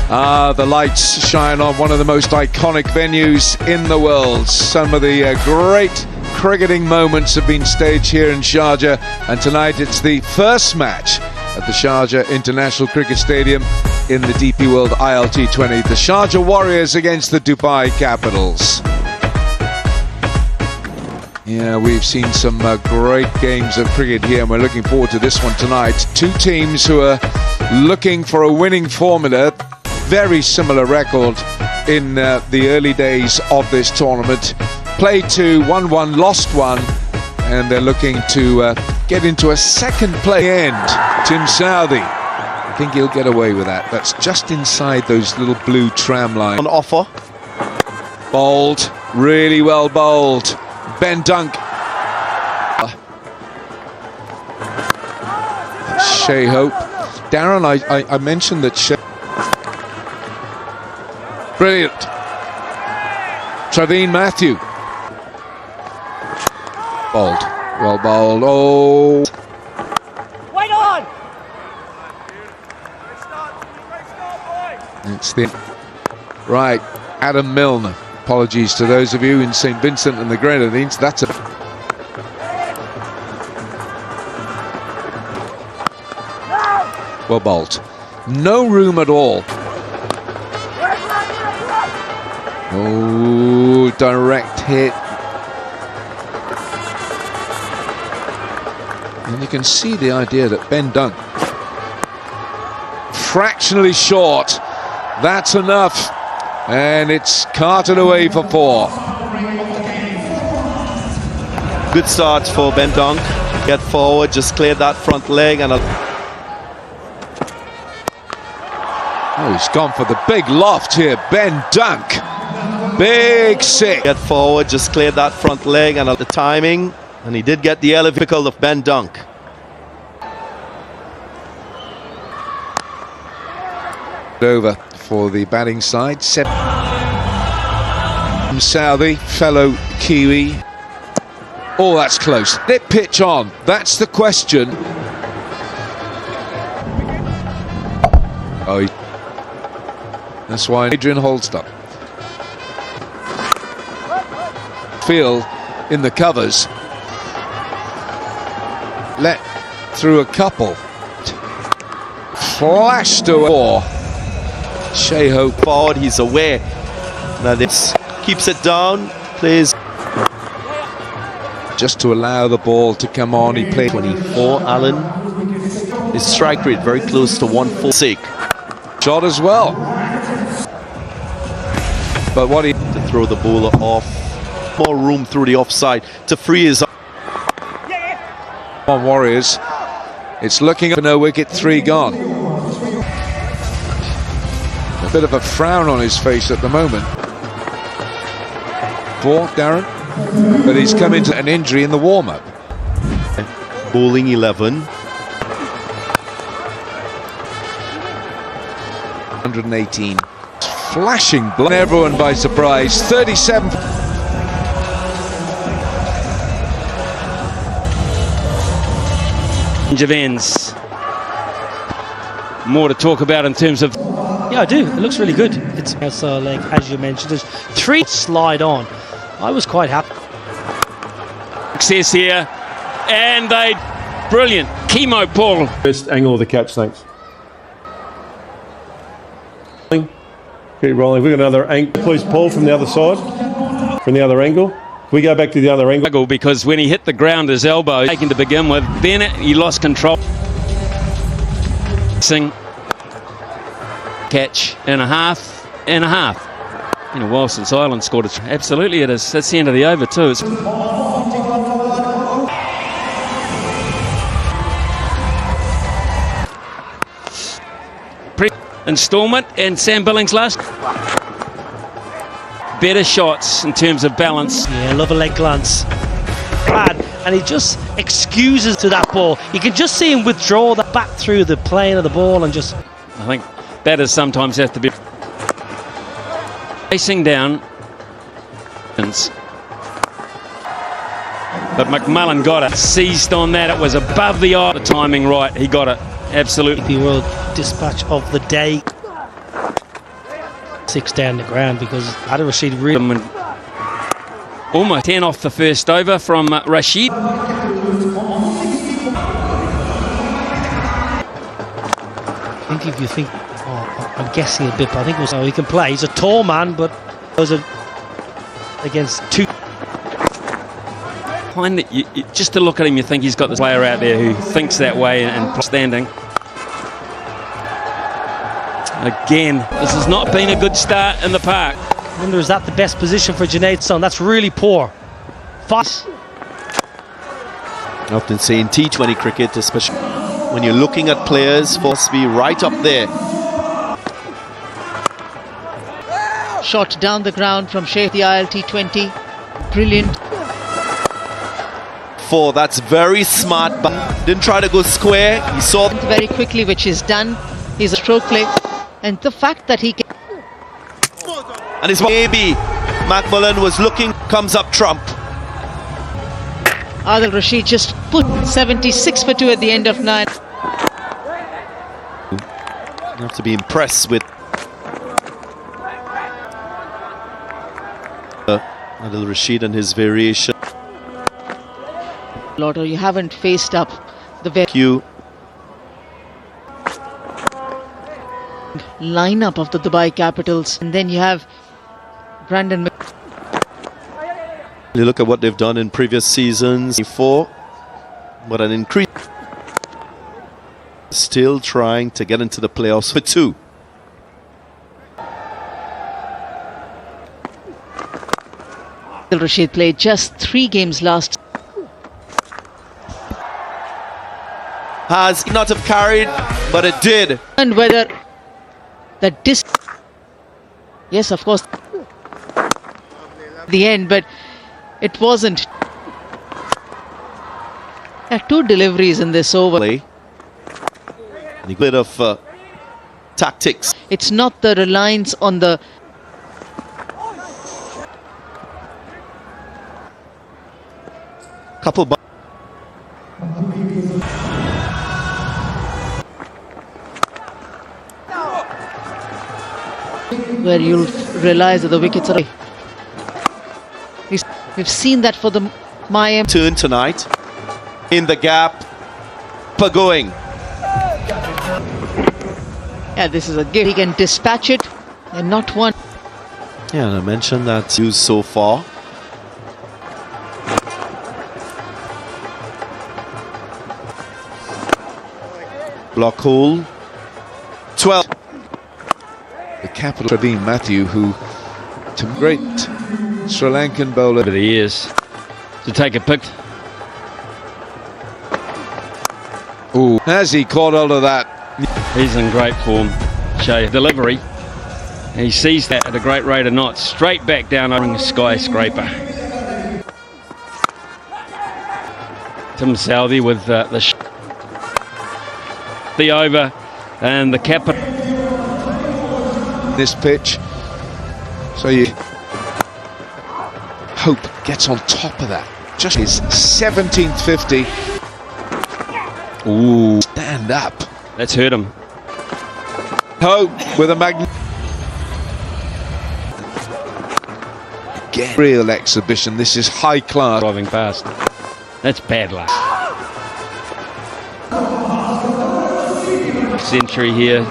The lights shine on one of the most iconic venues in the world. Some of the great cricketing moments have been staged here in Sharjah, and tonight it's the first match at the Sharjah International Cricket Stadium in the DP World ILT20. The Sharjah Warriors against the Dubai Capitals. Yeah, we've seen some great games of cricket here, and we're looking forward to this one tonight. Two teams who are looking for a winning formula. Very similar record in the early days of this tournament. Played two, won one, lost one, and they're looking to get into a second play end. Tim Southey, I think he'll get away with that. That's just inside those little blue tram lines. On offer. Bowled, really well bowled. Ben Dunk. Shea Hope. Darren, I mentioned that Shea. Brilliant. Traveen Matthew. Bowled. Well bowled. Oh. Wait on. It's the right. Adam Milne. Apologies to those of you in St. Vincent and the Grenadines. That's a well bowled. No room at all. Oh, direct hit. And you can see the idea that Ben Dunk, fractionally short, that's enough, and it's carted away for four. Good start for Ben Dunk. Get forward, just clear that front leg, and oh, he's gone for the big loft here. Ben Dunk, big six. Get forward, just clear that front leg, and the timing, and he did get the elevator of Ben Dunk. Over for the batting side. Southey, fellow Kiwi. Oh, that's close. Did it pitch on? That's the question. Oh, that's why Adrian Holster. Field in the covers. Let through a couple. Flashed away. Shea Hope forward, he's aware. Now this keeps it down, plays just to allow the ball to come on. He played 24. Allen, his strike rate very close to 146. Shot as well. But what he to throw the bowler off, more room through the offside to free his on Warriors. It's looking for no wicket, 3 gone. A bit of a frown on his face at the moment. 4, Darren, but he's come into an injury in the warm-up. Bowling 11. 118. Flashing blow. Everyone by surprise. 37. Of ends. More to talk about in terms of. Yeah, I do. It looks really good. It's also like, as you mentioned, there's 3 slide on. I was quite happy. Success here, and they brilliant. Chemo Paul. Best angle of the catch, thanks. Keep rolling. We've got another angle. Please, Paul, from the other side, from the other angle. We go back to the other angle. Because when he hit the ground, his elbow taken to begin with, then he lost control. Catch and a half. In a while since Ireland scored it. Absolutely it is. That's the end of the over too. It's installment, and Sam Billings last. Better shots in terms of balance. Yeah, love a leg glance. And he just excuses to that ball. You can just see him withdraw that back through the plane of the ball and just. I think batters sometimes have to be facing down. But McMullen got it, seized on that. It was above the eye. The timing right, he got it. Absolutely. The World Dispatch of the day. 6 down the ground because Adil Rashid really... Almost 10 off the first over from Rashid. I think if you think... Oh, I'm guessing a bit, but I think it was... Oh, he can play. He's a tall man, but those are against two... Find that just to look at him, you think he's got this player out there who thinks that way and standing. Again, this has not been a good start in the park. I wonder, is that the best position for Junaid's son? That's really poor. Fast. I often say in T20 cricket, especially when you're looking at players, force to be right up there. Shot down the ground from Sheikh, the ILT20. Brilliant. That's very smart, but didn't try to go square. He saw Very quickly, which is done. He's a stroke play. And the fact that he can... and his maybe Macmillan was looking, comes up trump. Adil Rashid just put 76 for 2 at the end of 9. You have to be impressed with Adil Rashid and his variation. Lotto, you haven't faced up the lineup of the Dubai Capitals, and then you have Brandon. You look at what they've done in previous seasons before, but an increase. Still trying to get into the playoffs for 2. Adil Rashid played just 3 games last. Has not have carried, but it did. And whether the yes, of course, the end, but it wasn't. 2 deliveries in this over. A bit of tactics. It's not the reliance on the Couple. where you'll realize that the wickets are. We've seen that for the Mayam Turn tonight in the gap. Going. Yeah, this is a gift. He can dispatch it and not one. Yeah, and I mentioned that used so far. Block hole. 12. The capital Praveen Matthew, who to great Sri Lankan bowler. But he is to take a pick. Ooh, has he caught hold of that? He's in great form. Show delivery. He sees that at a great rate of knots. Straight back down over the skyscraper. Tim Southey with the over and the capital. This pitch, so you hope gets on top of that. Just his 17th 50. Ooh, stand up. That's hurt him. Hope with a again, real exhibition. This is high class. Driving past. That's bad luck. Century here,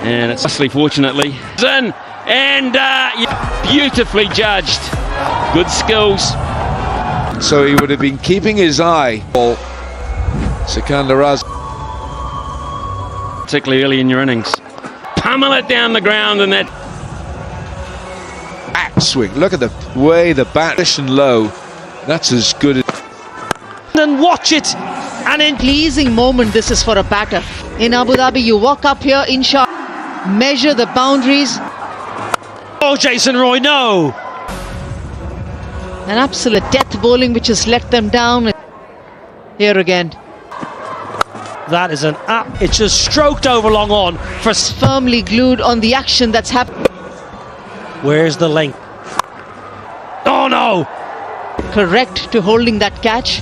and it's mostly fortunately in and beautifully judged. Good skills. So he would have been keeping his eye on Sikandar Raz, particularly early in your innings. Pummel it down the ground, and that back swing. Look at the way the bat position low. That's as good as. And watch it, and in pleasing moment this is for a batter. In Abu Dhabi, you walk up here in Sharjah, measure the boundaries. oh, Jason Roy, no. An absolute death bowling which has let them down. Here again. That is it's just stroked over long on for Firmly glued on the action that's happened. Where's the length? Oh no! Correct to holding that catch.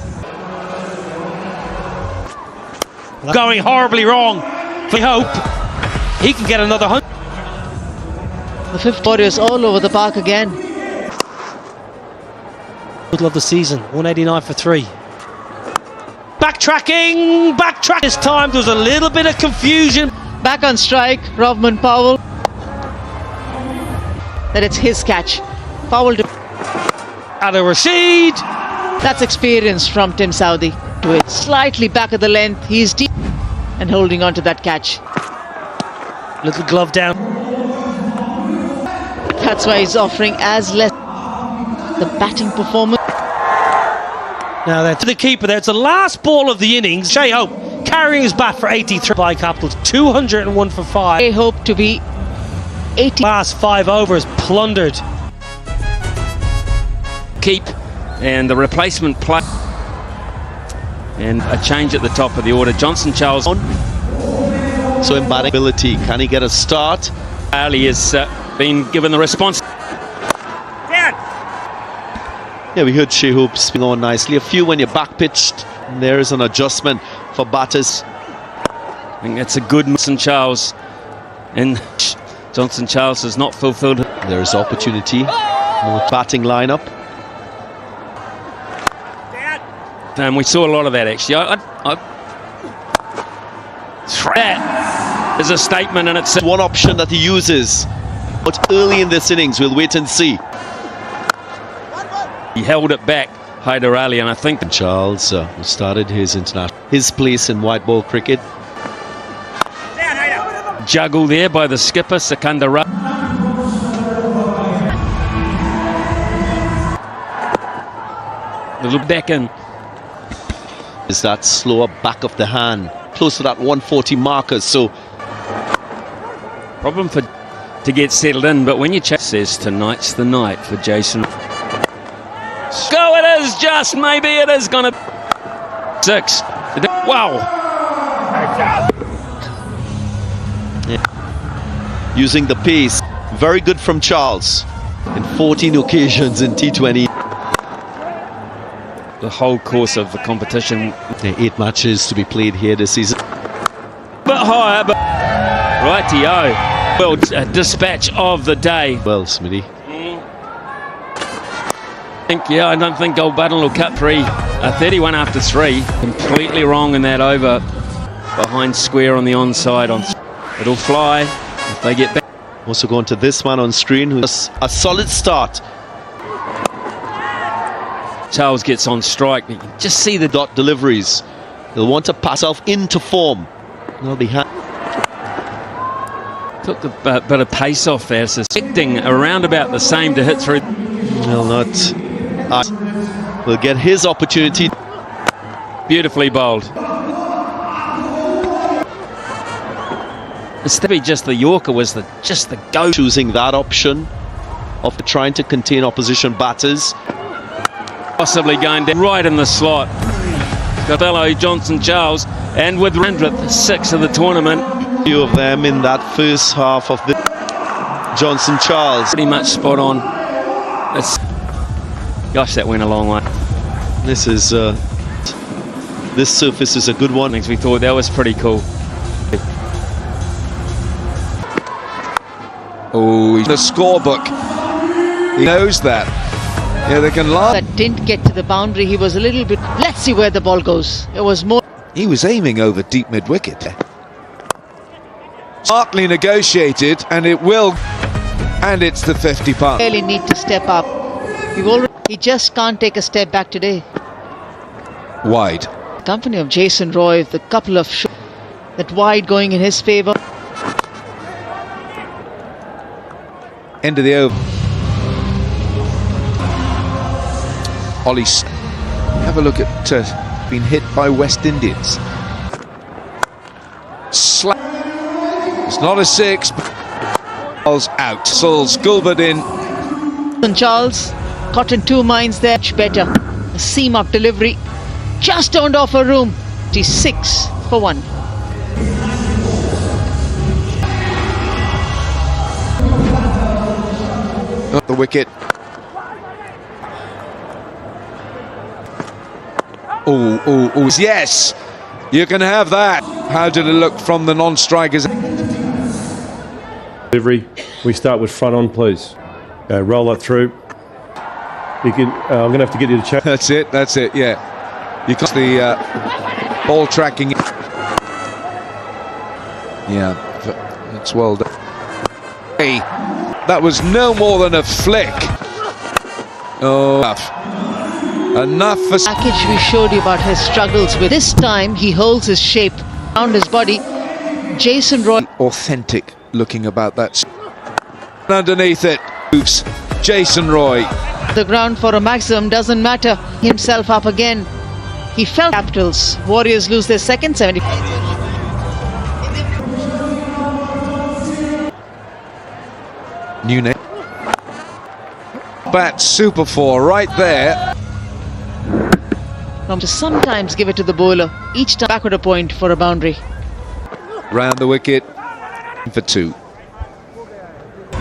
Going horribly wrong. We hope he can get another 100. The 50 Warriors all over the park again. Total of the season, 189 for 3. Backtrack. This time there was a little bit of confusion. Back on strike, Rovman Powell. That it's his catch. Powell to Adil Rashid. That's experience from Tim Southey. To it slightly back of the length. He's deep and holding on to that catch. Little glove down. That's why he's offering as less the batting performance. Now they're to the keeper there. It's the last ball of the innings. Shea Hope carrying his bat for 83 by Capitals. 201 for 5. They hope to be 80. Last 5 overs plundered. Keep and the replacement play. And a change at the top of the order. Johnson Charles. So in batting ability, can he get a start? Ali has been given the response. Yeah, we heard Shea Hope spin on nicely. A few when you're back pitched. There is an adjustment for batters. I think that's a good Johnson Charles. And Johnson Charles has not fulfilled. There is opportunity. More batting lineup. And we saw a lot of that actually. That is a statement in itself. One option that he uses. But early in this innings, we'll wait and see. He held it back, Hyder Ali, and I think Charles started his place in white ball cricket. juggle there by the skipper, Sikandar. Little back in. Is that slower back of the hand, close to that 140 marker, so Problem to get settled in, but when you check, says tonight's the night for Jason. Go, it is just, maybe it is gonna 6. Wow. yeah. Using the pace, very good from Charles in 14 occasions in T20. The whole course of the competition. 8 matches to be played here this season. But higher, but rightio. Well, dispatch of the day. Well, Smitty. I don't think Gold Button will cut 3. 31 after 3. Completely wrong in that over. Behind square on the onside. It'll fly if they get back. Also going to this one on screen, who's a solid start. Charles gets on strike. You can just see the Dot deliveries. He'll want to pass off into form. They'll be took a bit of pace off there. So expecting around about the same to hit through. Will not. Will get his opportunity. Beautifully bowled. Instead of just the Yorker was just the go. Choosing that option of trying to contain opposition batters. Possibly going down right in the slot. Got fellow Johnson Charles, and with 106 of the tournament. Few of them in that first half of the Johnson Charles. Pretty much spot on. Gosh, that went a long way. This is this surface is a good one. We thought that was pretty cool. Oh, the scorebook. He knows that. Yeah, they can laugh. That didn't get to the boundary. He was a little bit. Let's see where the ball goes. It was more. He was aiming over deep mid-wicket. Smartly negotiated, and it will. And it's the 50 punt. Really need to step up. He just can't take a step back today. Wide. Company of Jason Roy, the couple of that wide going in his favour. End of the over. Ollie, have a look at being hit by West Indians. Slap. It's not a 6. Charles out. Souls Gulbert in. And Charles caught in 2 minds there. Much better. A seam-up delivery. Just turned off a room. He's 6 for 1. Got the wicket. Oh, yes! You can have that. How did it look from the non-strikers? Delivery. We start with front on, please. Roll it through. You can. I'm going to have to get you to check. That's it, yeah. You got the ball tracking. Yeah, that's well done. Hey, that was no more than a flick. Oh, enough for... Package we showed you about his struggles with. This time he holds his shape around his body. Jason Roy. Authentic looking about that. Underneath it moves Jason Roy. The ground for a maximum, doesn't matter. Himself up again. He fell. Capitals. Warriors lose their second 70. New name. Bat Super 4 right there. To sometimes give it to the bowler. Each time backward a point for a boundary. Round the wicket for 2.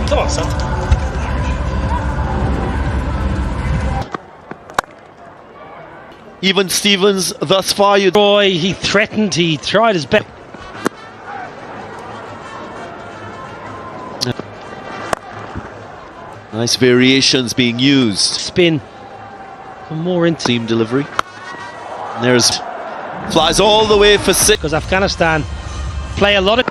Come on, son. Even Stevens thus far. Roy, he threatened, he tried his best. Nice variations being used. Spin for more into Seam delivery. And there's flies all the way for 6. because Afghanistan play a lot of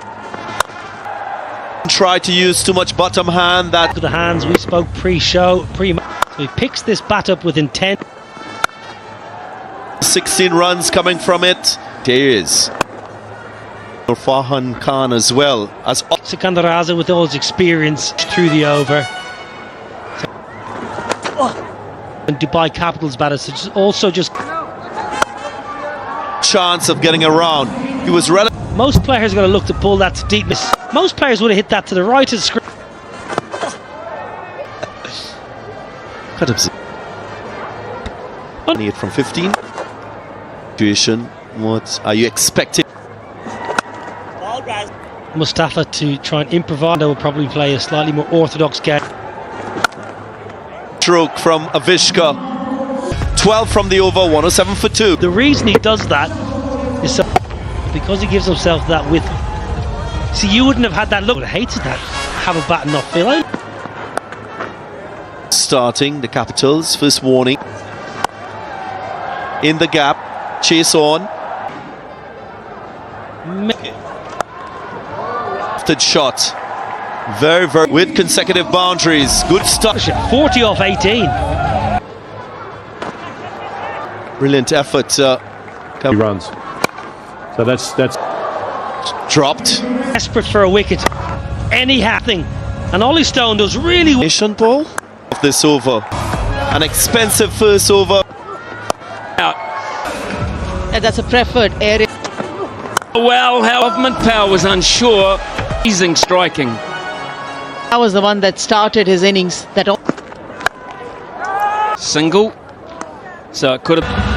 Try to use too much bottom hand. That to the hands. We spoke pre-show, so he picks this bat up with intent. 16 runs coming from it. There is Farhan Khan as well as Sikandar Raza with all his experience through the over. And Dubai Capitals batters also just chance of getting around. He was most players are going to look to pull that to deepness. Most players would have hit that to the right of the screen. cut up it from 15. Situation. What are you expecting? Mustafa to try and improvise. They will probably play a slightly more orthodox game. Stroke from Avishka. 12 from the over, 107 for 2. The reason he does that is so because he gives himself that width. See, you wouldn't have had that look. I would have hated that. Have a bat and not feel out. Starting the Capitals, first warning. In the gap, chase on. Lifted shot. Very, with consecutive boundaries. Good start. 40 off 18. Brilliant effort. He runs. So that's dropped. Desperate for a wicket. Any happening. And Ollie Stone does really well. Nation ball of this over. An expensive first over. And that's a preferred area. Well, Government Power was unsure. Amazing striking. That was the one that started his innings. That Single. So it could have...